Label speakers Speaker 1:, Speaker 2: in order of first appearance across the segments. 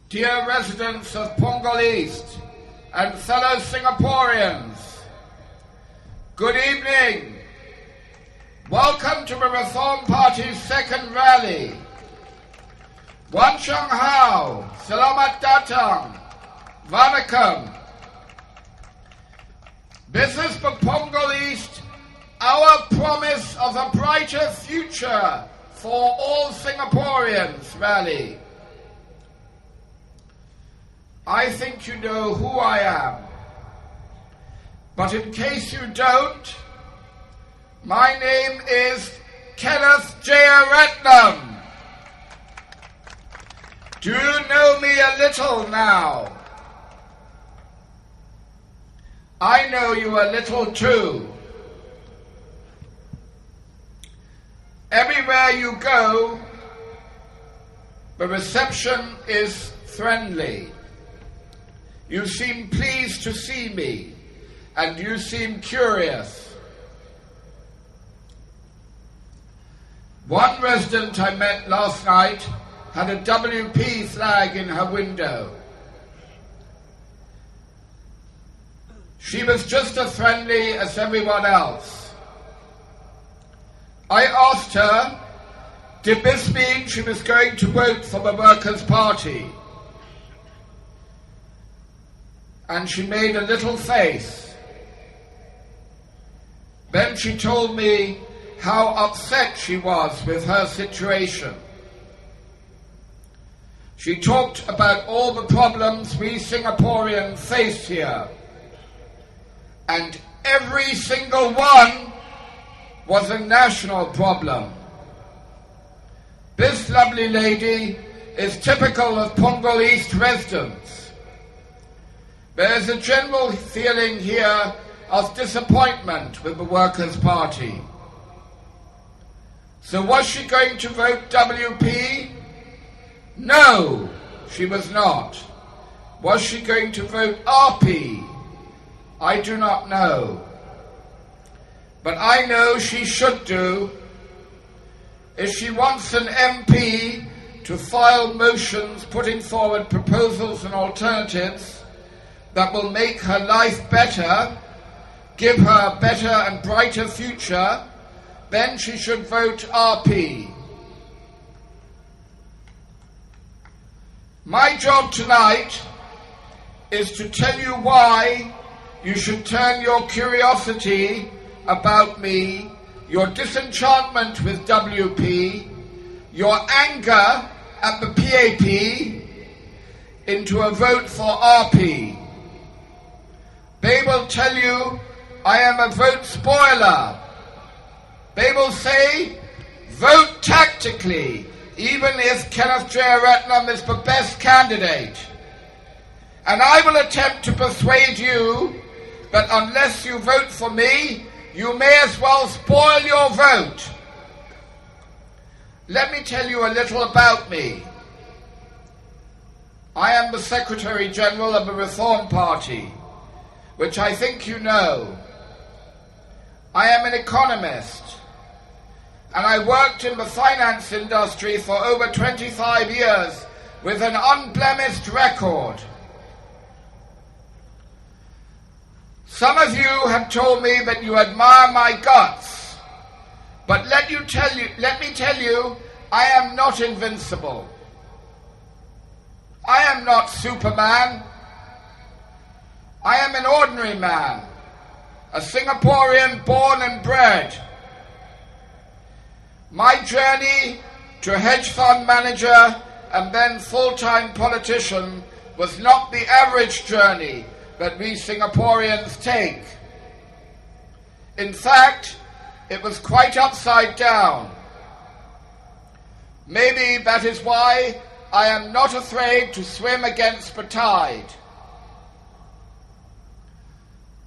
Speaker 1: Dear residents of Punggol East and fellow Singaporeans, good evening. Welcome to the Reform Party's second rally. Wan Chang Hao, Selamat Datang, Vanakkam. This is for Punggol East, our promise of a brighter future for all Singaporeans rally. I think you know who I am, but in case you don't, my name is Kenneth Jeyaretnam. Do you know me a little now? I know you a little too. Everywhere you go, the reception is friendly. You seem pleased to see me, and you seem curious. One resident I met last night had a WP flag in her window. She was just as friendly as everyone else. I asked her, did this mean she was going to vote for the Workers' Party? And she made a little face. Then she told me how upset she was with her situation. She talked about all the problems we Singaporeans face here, and every single one was a national problem. This lovely lady is typical of Punggol East residents. There is a general feeling here of disappointment with the Workers' Party. So was she going to vote WP? No, she was not. Was she going to vote RP? I do not know. But I know she should do. If she wants an MP to file motions putting forward proposals and alternatives that will make her life better, give her a better and brighter future, then she should vote RP. My job tonight is to tell you why you should turn your curiosity about me, your disenchantment with WP, your anger at the PAP, into a vote for RP. They will tell you I am a vote spoiler. They will say, vote tactically, even if Kenneth Jeyaretnam is the best candidate. And I will attempt to persuade you that unless you vote for me, you may as well spoil your vote. Let me tell you a little about me. I am the Secretary General of the Reform Party, which I think you know. I am an economist, and I worked in the finance industry for over 25 years with an unblemished record. Some of you have told me that you admire my guts, but let me tell you, I am not invincible. I am not Superman. I am an ordinary man, a Singaporean born and bred. My journey to hedge fund manager and then full-time politician was not the average journey that we Singaporeans take. In fact, it was quite upside down. Maybe that is why I am not afraid to swim against the tide.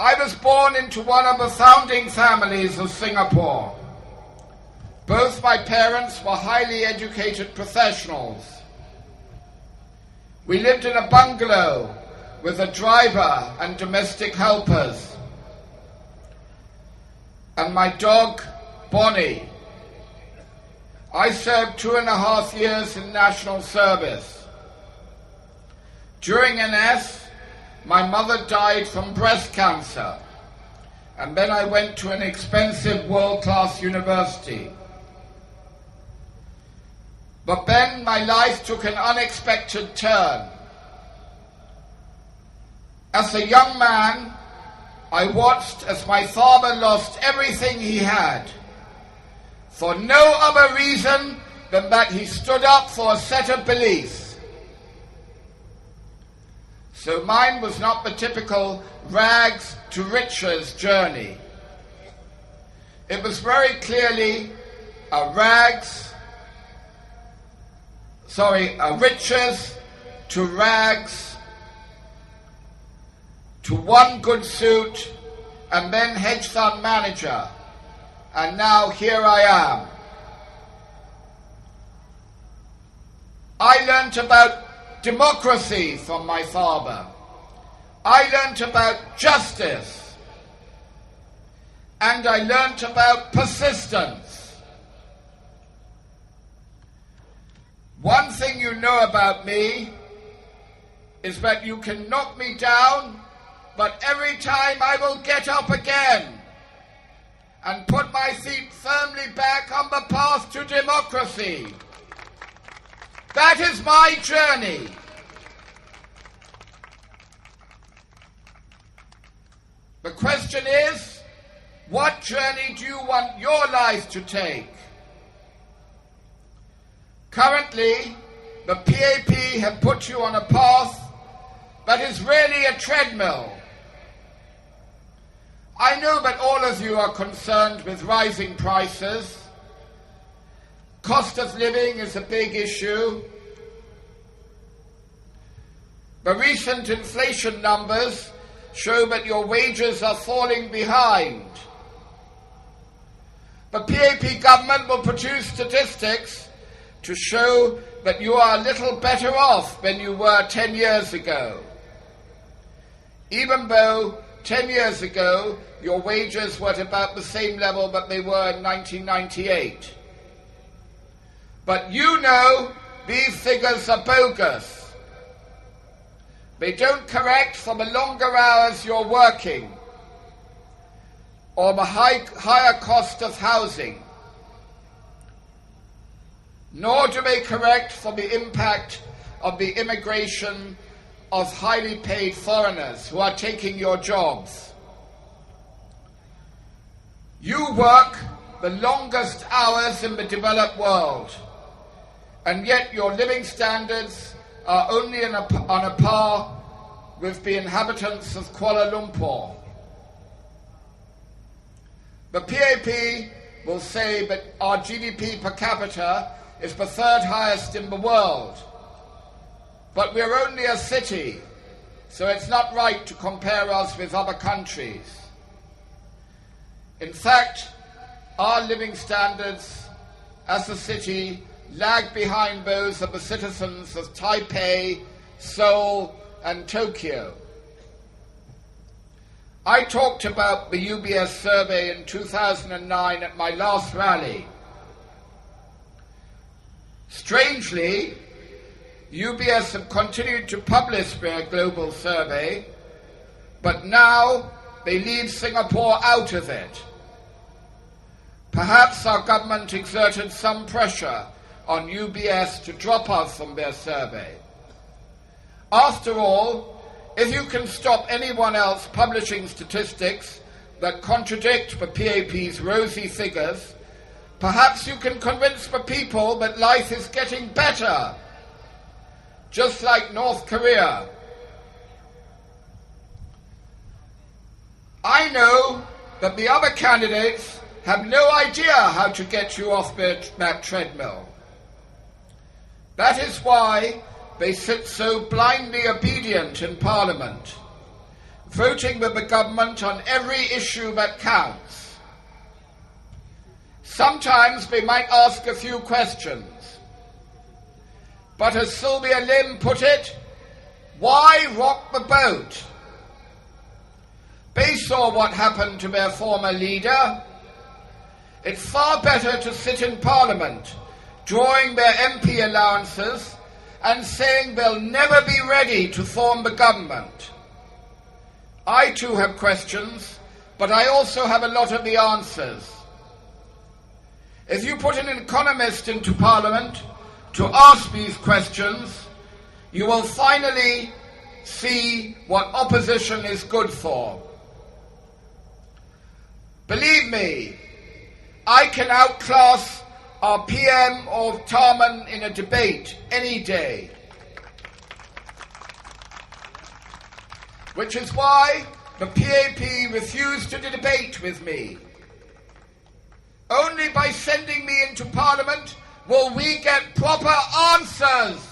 Speaker 1: I was born into one of the founding families of Singapore. Both my parents were highly educated professionals. We lived in a bungalow with a driver and domestic helpers. And my dog, Bonnie. I served 2.5 years in national service. During NS, my mother died from breast cancer, and then I went to an expensive world-class university. But then my life took an unexpected turn. As a young man, I watched as my father lost everything he had, for no other reason than that he stood up for a set of beliefs. So mine was not the typical rags to riches journey. It was very clearly a riches to rags, to one good suit, and then hedge fund manager. And now here I am. I learnt about democracy from my father. I learnt about justice. And I learnt about persistence. One thing you know about me is that you can knock me down, but every time I will get up again and put my feet firmly back on the path to democracy. That is my journey. The question is, what journey do you want your life to take? Currently, the PAP have put you on a path that is really a treadmill. I know that all of you are concerned with rising prices. Cost of living is a big issue. The recent inflation numbers show that your wages are falling behind. The PAP government will produce statistics to show that you are a little better off than you were 10 years ago. Even though 10 years ago your wages were at about the same level that they were in 1998. But you know these figures are bogus. They don't correct for the longer hours you're working or the higher cost of housing. Nor do they correct for the impact of the immigration of highly paid foreigners who are taking your jobs. You work the longest hours in the developed world, and yet your living standards are only on a par with the inhabitants of Kuala Lumpur. The PAP will say that our GDP per capita is the third highest in the world. But we're only a city, so it's not right to compare us with other countries. In fact, our living standards as a city lag behind those of the citizens of Taipei, Seoul, and Tokyo. I talked about the UBS survey in 2009 at my last rally. Strangely, UBS have continued to publish their global survey, but now they leave Singapore out of it. Perhaps our government exerted some pressure on UBS to drop us from their survey. After all, if you can stop anyone else publishing statistics that contradict the PAP's rosy figures, perhaps you can convince the people that life is getting better, just like North Korea. I know that the other candidates have no idea how to get you off that treadmill. That is why they sit so blindly obedient in Parliament, voting with the government on every issue that counts. Sometimes they might ask a few questions. But as Sylvia Lim put it, why rock the boat? They saw what happened to their former leader. It's far better to sit in Parliament, drawing their MP allowances and saying they'll never be ready to form the government. I too have questions, but I also have a lot of the answers. If you put an economist into Parliament to ask these questions, you will finally see what opposition is good for. Believe me, I can outclass our PM or Tarman in a debate any day. Which is why the PAP refused to debate with me. Only by sending me into Parliament will we get proper answers.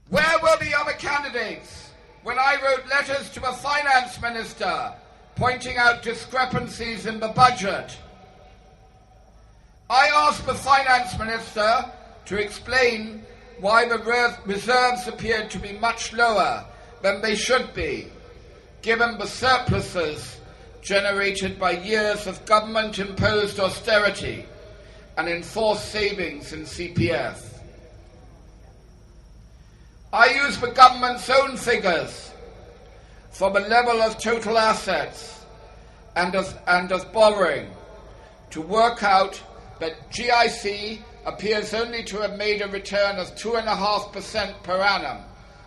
Speaker 1: Where were the other candidates when I wrote letters to a finance minister pointing out discrepancies in the budget? I asked the finance minister to explain why the reserves appeared to be much lower than they should be, given the surpluses generated by years of government-imposed austerity and enforced savings in CPF. I use the government's own figures for the level of total assets and of borrowing to work out that GIC appears only to have made a return of 2.5% per annum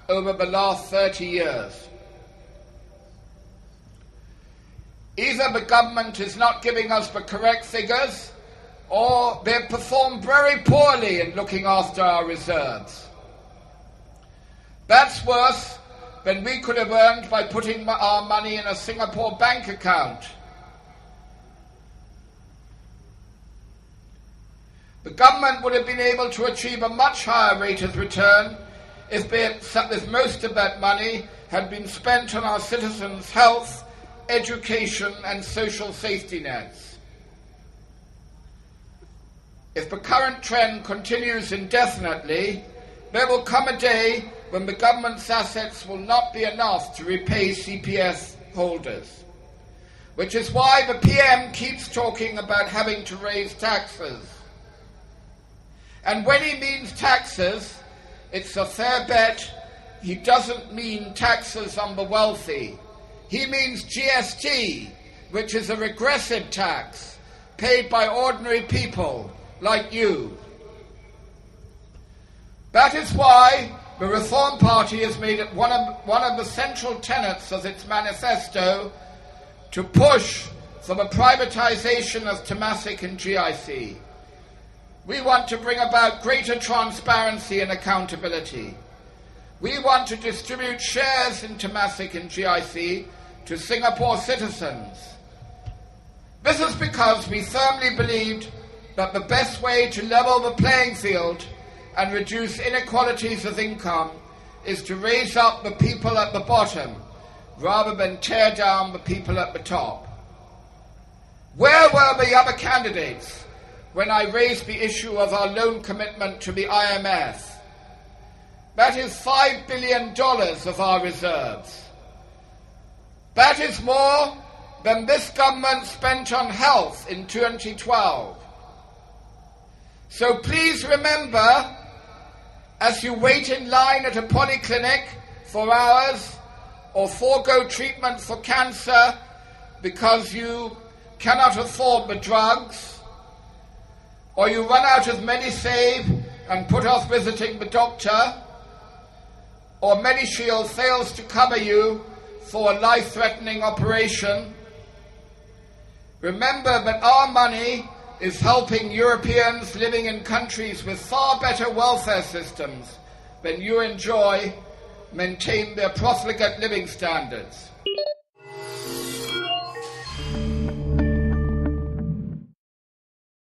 Speaker 1: over the last 30 years. Either the government is not giving us the correct figures, or they've performed very poorly in looking after our reserves. That's worse than we could have earned by putting our money in a Singapore bank account. The government would have been able to achieve a much higher rate of return if most of that money had been spent on our citizens' health, education and social safety nets. If the current trend continues indefinitely, there will come a day when the government's assets will not be enough to repay CPF holders, which is why the PM keeps talking about having to raise taxes. And when he means taxes, it's a fair bet he doesn't mean taxes on the wealthy. He means GST, which is a regressive tax paid by ordinary people like you. That is why the Reform Party has made it one of the central tenets of its manifesto to push for the privatization of Temasek and GIC. We want to bring about greater transparency and accountability. We want to distribute shares in Temasek and GIC to Singapore citizens. This is because we firmly believed that the best way to level the playing field and reduce inequalities of income is to raise up the people at the bottom rather than tear down the people at the top. Where were the other candidates when I raised the issue of our loan commitment to the IMF? That is $5 billion of our reserves. That is more than this government spent on health in 2012. So please remember, as you wait in line at a polyclinic for hours or forego treatment for cancer because you cannot afford the drugs, or you run out of MediSave and put off visiting the doctor, or MediShield fails to cover you for a life-threatening operation, remember that our money is helping Europeans living in countries with far better welfare systems than you enjoy maintain their profligate living standards.